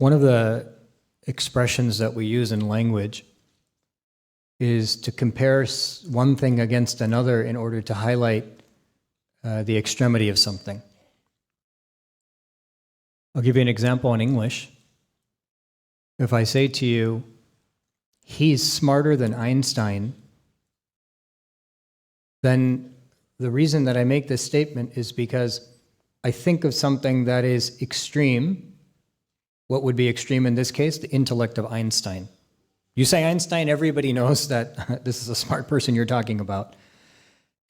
One of the expressions that we use in language is to compare one thing against another in order to highlight the extremity of something. I'll give you an example in English. If I say to you, he's smarter than Einstein, then the reason that I make this statement is because I think of something that is extreme. What would be extreme in this case? The intellect of Einstein. You say Einstein, everybody knows that this is a smart person you're talking about.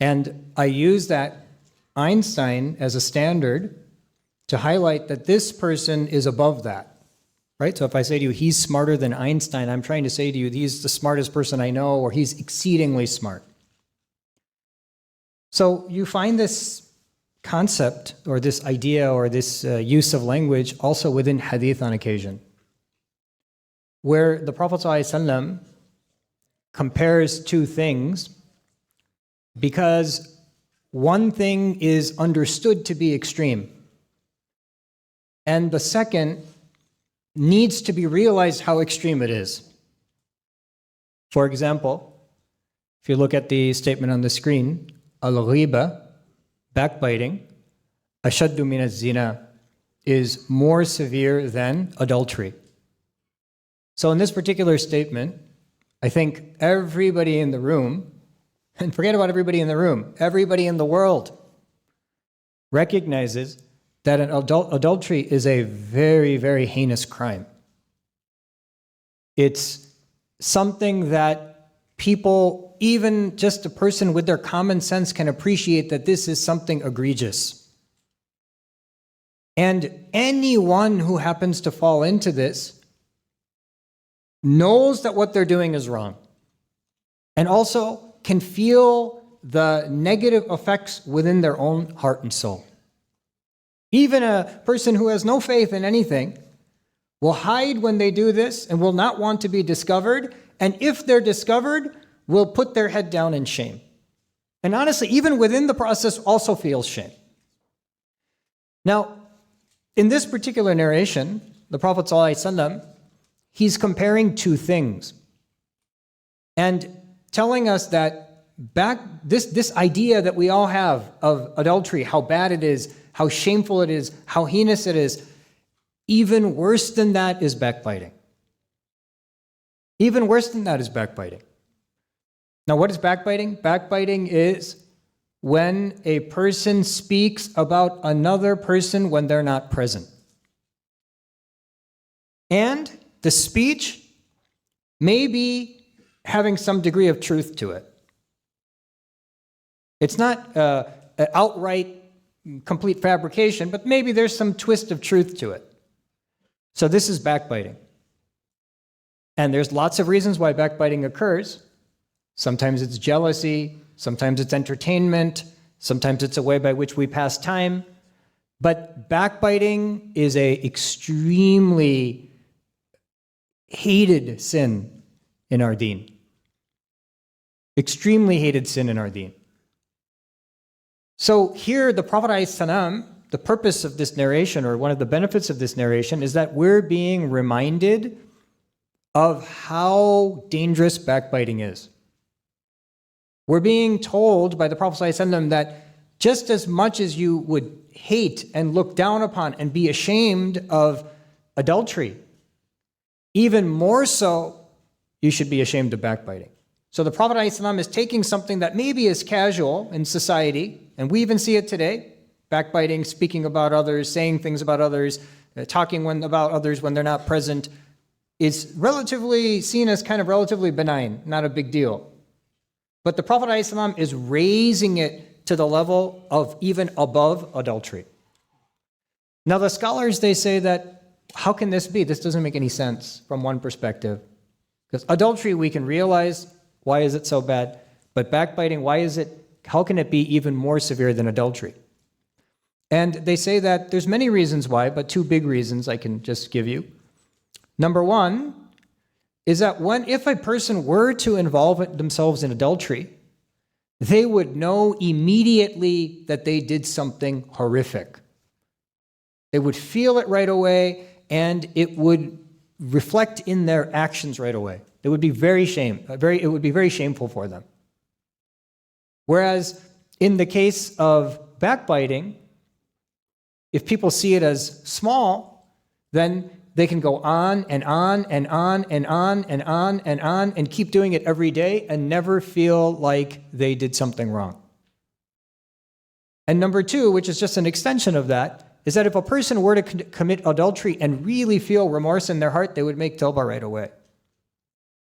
And I use that Einstein as a standard to highlight that this person is above that, right? So if I say to you, he's smarter than Einstein, I'm trying to say to you, he's the smartest person I know, or he's exceedingly smart. So you find this concept, or this idea, or this use of language also within hadith on occasion, where the Prophet ﷺ compares two things because one thing is understood to be extreme, and the second needs to be realized how extreme it is. For example, if you look at the statement on the screen, al-ghiba, backbiting, ashaddu min az-zina, is more severe than adultery. So in this particular statement, I think everybody in the room, and forget about everybody in the room, everybody in the world recognizes that an adultery is a very, very heinous crime. It's something that people, even just a person with their common sense, can appreciate that this is something egregious. And anyone who happens to fall into this knows that what they're doing is wrong, and also can feel the negative effects within their own heart and soul. Even a person who has no faith in anything will hide when they do this and will not want to be discovered, and if they're discovered, will put their head down in shame. And honestly, even within the process, also feels shame. Now, in this particular narration, the Prophet ﷺ, he's comparing two things and telling us that this idea that we all have of adultery, how bad it is, how shameful it is, how heinous it is, even worse than that is backbiting. Even worse than that is backbiting. Now, what is backbiting? Backbiting is when a person speaks about another person when they're not present. And the speech may be having some degree of truth to it. It's not an outright complete fabrication, but maybe there's some twist of truth to it. So this is backbiting. And there's lots of reasons why backbiting occurs. Sometimes it's jealousy, sometimes it's entertainment, sometimes it's a way by which we pass time. But backbiting is an extremely hated sin in our deen. Extremely hated sin in our deen. So here the Prophet ﷺ, the purpose of this narration, or one of the benefits of this narration, is that we're being reminded of how dangerous backbiting is. We're being told by the Prophet ﷺ that just as much as you would hate and look down upon and be ashamed of adultery, even more so, you should be ashamed of backbiting. So the Prophet ﷺ is taking something that maybe is casual in society, and we even see it today, backbiting, speaking about others, saying things about others, talking about others when they're not present, is relatively seen as kind of relatively benign, not a big deal. But the Prophet ﷺ is raising it to the level of even above adultery. Now the scholars, they say that, how can this be? This doesn't make any sense from one perspective. Because adultery we can realize, why is it so bad? But backbiting, how can it be even more severe than adultery? And they say that there's many reasons why, but two big reasons I can just give you. Number one is that if a person were to involve themselves in adultery, they would know immediately that they did something horrific. They would feel it right away, and it would reflect in their actions right away. It would be very shameful for them. Whereas in the case of backbiting, if people see it as small, then they can go on and on and on and on and on and on and keep doing it every day and never feel like they did something wrong. And number two, which is just an extension of that, is that if a person were to commit adultery and really feel remorse in their heart, they would make tawbah right away.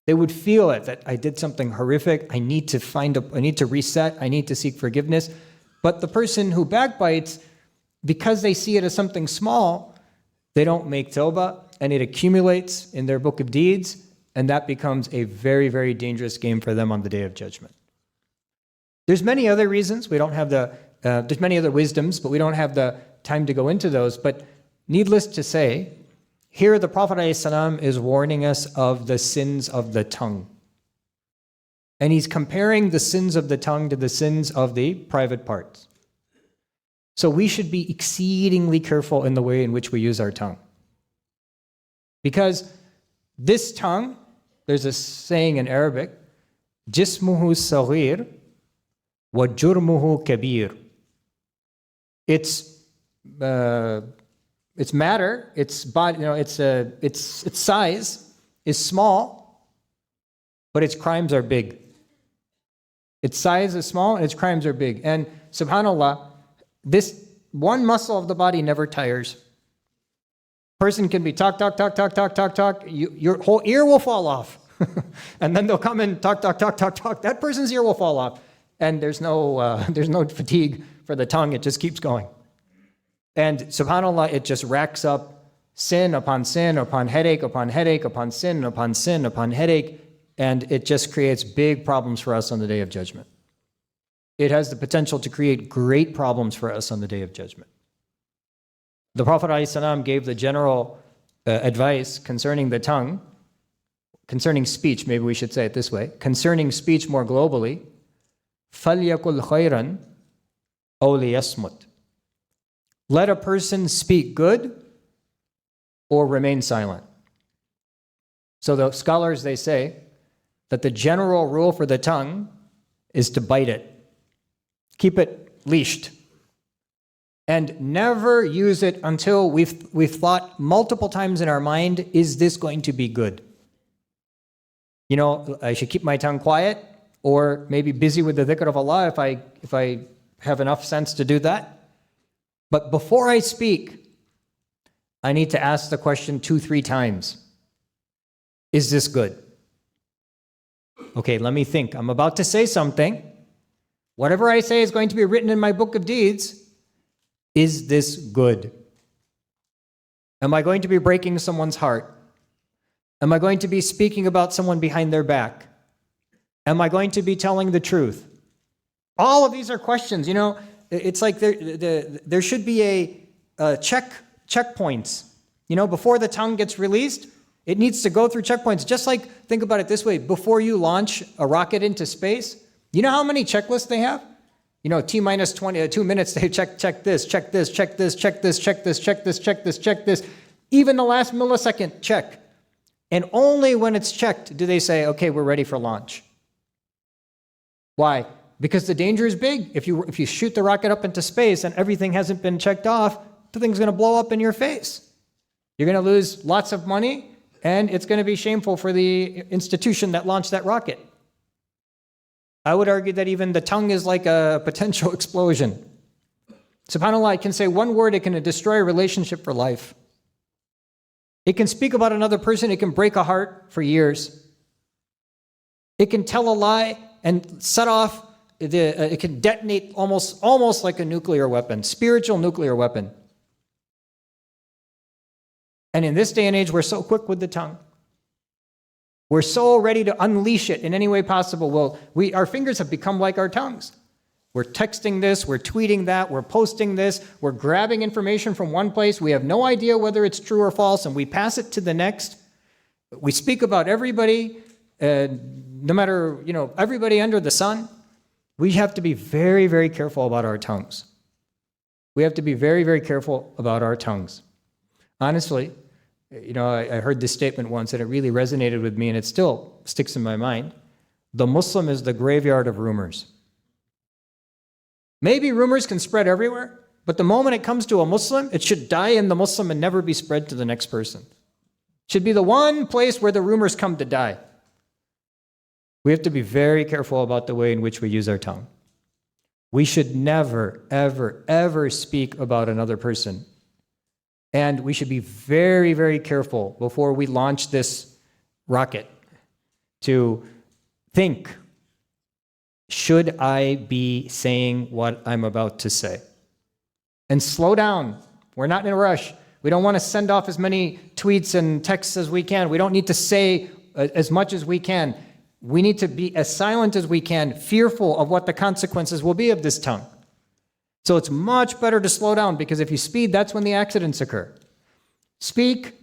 They would feel it, that I did something horrific, I need to reset, I need to seek forgiveness. But the person who backbites, because they see it as something small, they don't make tawbah, and it accumulates in their book of deeds, and that becomes a very, very dangerous game for them on the Day of Judgment. There's many other reasons. There's many other wisdoms, but we don't have the time to go into those. But needless to say, here the Prophet ﷺ is warning us of the sins of the tongue. And he's comparing the sins of the tongue to the sins of the private parts. So we should be exceedingly careful in the way in which we use our tongue. Because this tongue, there's a saying in Arabic, jismuhu saghir wa jurmuhu kabir. Its matter, its body, its size is small, but its crimes are big. Its size is small and its crimes are big. And subhanAllah, this one muscle of the body never tires. Person can be talk. Your whole ear will fall off. And then they'll come and talk. That person's ear will fall off. And there's no fatigue for the tongue. It just keeps going. And subhanAllah, it just racks up sin upon sin, upon headache, upon headache, upon sin, upon sin, upon headache. And it just creates big problems for us on the Day of Judgment. It has the potential to create great problems for us on the Day of Judgment. The Prophet ﷺ gave the general advice concerning the tongue, concerning speech, maybe we should say it this way, concerning speech more globally, فَلْيَقُلْ خَيْرًا أَوْ لِيَصْمُتْ. Let a person speak good or remain silent. So the scholars, they say that the general rule for the tongue is to bite it. Keep it leashed. And never use it until we've thought multiple times in our mind, is this going to be good? I should keep my tongue quiet, or maybe busy with the dhikr of Allah if I have enough sense to do that. But before I speak, I need to ask the question 2-3 times. Is this good? Okay, let me think. I'm about to say something. Whatever I say is going to be written in my book of deeds. Is this good? Am I going to be breaking someone's heart? Am I going to be speaking about someone behind their back? Am I going to be telling the truth? All of these are questions. It's like there should be a checkpoints. Before the tongue gets released, it needs to go through checkpoints. Just like, think about it this way, before you launch a rocket into space, you know how many checklists they have? T minus 2 minutes, they check this, check this, check this, check this, check this, check this, check this, check this. Even the last millisecond, check. And only when it's checked do they say, okay, we're ready for launch. Why? Because the danger is big. If you shoot the rocket up into space and everything hasn't been checked off, the thing's going to blow up in your face. You're going to lose lots of money, and it's going to be shameful for the institution that launched that rocket. I would argue that even the tongue is like a potential explosion. SubhanAllah, it can say one word, it can destroy a relationship for life. It can speak about another person, it can break a heart for years. It can tell a lie and set off, it can detonate almost like a nuclear weapon, spiritual nuclear weapon. And in this day and age, we're so quick with the tongue. We're so ready to unleash it in any way possible. Well, our fingers have become like our tongues. We're texting this, we're tweeting that, we're posting this, we're grabbing information from one place. We have no idea whether it's true or false, and we pass it to the next. We speak about everybody, no matter, everybody under the sun. We have to be very, very careful about our tongues. We have to be very, very careful about our tongues. Honestly, I heard this statement once and it really resonated with me and it still sticks in my mind. The Muslim is the graveyard of rumors. Maybe rumors can spread everywhere, but the moment it comes to a Muslim, it should die in the Muslim and never be spread to the next person. It should be the one place where the rumors come to die. We have to be very careful about the way in which we use our tongue. We should never, ever, ever speak about another person. And we should be very, very careful before we launch this rocket to think, should I be saying what I'm about to say? And slow down. We're not in a rush. We don't want to send off as many tweets and texts as we can. We don't need to say as much as we can. We need to be as silent as we can, fearful of what the consequences will be of this tongue. So it's much better to slow down, because if you speed, that's when the accidents occur. Think,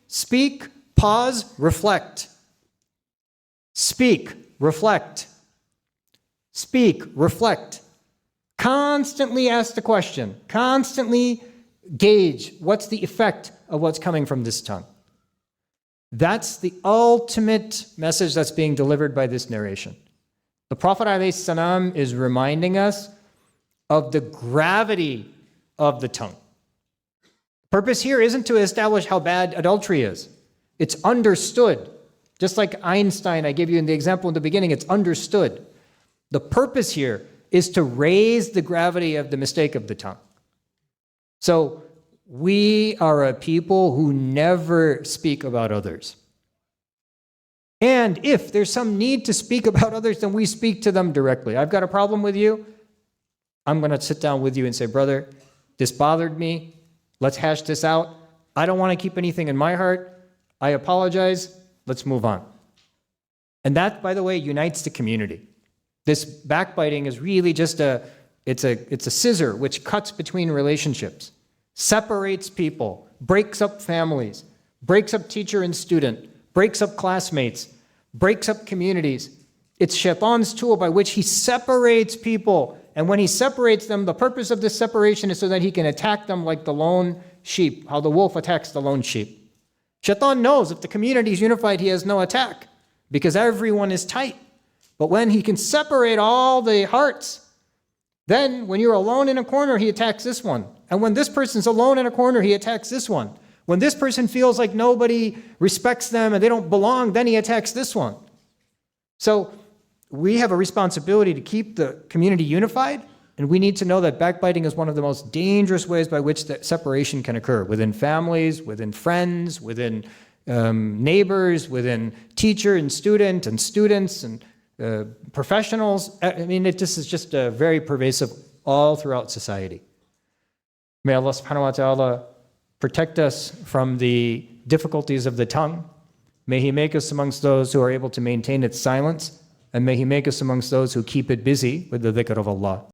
speak, pause, reflect. Speak, reflect. Speak, reflect. Constantly ask the question. Constantly gauge what's the effect of what's coming from this tongue. That's the ultimate message that's being delivered by this narration. The Prophet ﷺ is reminding us of the gravity of the tongue. The purpose here isn't to establish how bad adultery is. It's understood. Just like Einstein, I gave you in the example in the beginning, it's understood. The purpose here is to raise the gravity of the mistake of the tongue. So we are a people who never speak about others. And if there's some need to speak about others, then we speak to them directly. I've got a problem with you. I'm going to sit down with you and say, brother, this bothered me. Let's hash this out. I don't want to keep anything in my heart. I apologize. Let's move on. And that, by the way, unites the community. This backbiting is really just it's a scissor which cuts between relationships, separates people, breaks up families, breaks up teacher and student, breaks up classmates, breaks up communities. It's Shaitan's tool by which he separates people. And when he separates them, the purpose of this separation is so that he can attack them like the lone sheep, how the wolf attacks the lone sheep. Shaitan knows if the community is unified, he has no attack because everyone is tight. But when he can separate all the hearts, then when you're alone in a corner, he attacks this one. And when this person's alone in a corner, he attacks this one. When this person feels like nobody respects them and they don't belong, then he attacks this one. So we have a responsibility to keep the community unified, and we need to know that backbiting is one of the most dangerous ways by which that separation can occur within families, within friends, within neighbors, within teacher and students and professionals. I mean, this is just very pervasive all throughout society. May Allah subhanahu wa ta'ala protect us from the difficulties of the tongue. May He make us amongst those who are able to maintain its silence, and may He make us amongst those who keep it busy with the dhikr of Allah.